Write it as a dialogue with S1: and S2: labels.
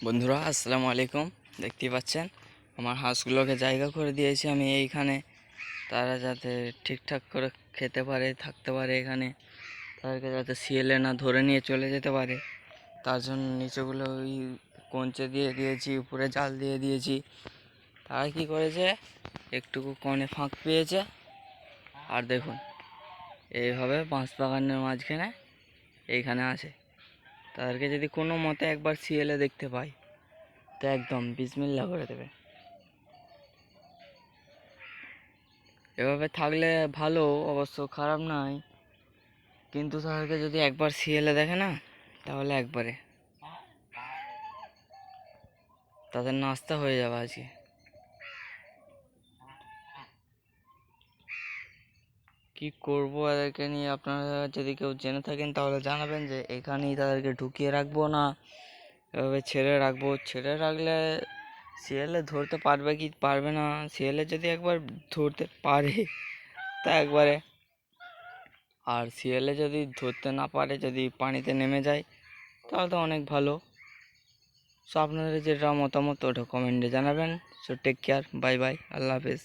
S1: বন্ধুরা আসসালামু আলাইকুম। দেখতেই পাচ্ছেন আমার হাঁসগুলোকে জায়গা করে দিয়েছি আমি এইখানে, তারা যাতে ঠিকঠাক করে খেতে পারে, থাকতে পারে এখানে, তাদেরকে যাতে শিয়ালে না ধরে নিয়ে চলে যেতে পারে, তার জন্য নিচেগুলো ওই কঞ্চে দিয়ে দিয়েছি, উপরে জাল দিয়ে দিয়েছি। তারা কি করেছে, একটুকু কোণে ফাঁক পেয়েছে, আর দেখুন এইভাবে বাঁশ বাগানের মাঝখানে এইখানে আছে। তাদেরকে যদি কোনো মতে একবার শিয়ালে দেখতে পাই তো একদম বিসমিল্লাহ করে দেবে। এভাবে থাকলে ভালো, অবশ্য খারাপ নয়, কিন্তু তাদেরকে যদি একবার শিয়ালে দেখে না, তাহলে একবারে তাদের নাস্তা হয়ে যাবে আজকে। কি করব এদেরকে নিয়ে, আপনারা যদি কেউ জেনে থাকেন তাহলে জানাবেন, যে এখানেই তাদেরকে ঢুকিয়ে রাখবো না এভাবে ছেড়ে রাখবো। ছেড়ে রাখলে শিয়ালে ধরতে পারবে কি পারবে না, শিয়ালে যদি একবার ধরতে পারে তা একবারে, আর শিয়ালে যদি ধরতে না পারে, যদি পানিতে নেমে যায়, তাহলে তো অনেক ভালো। সো আপনাদের যেটা মতামত ওটা কমেন্টে জানাবেন। So take care, bye bye, আল্লাহ হাফেজ।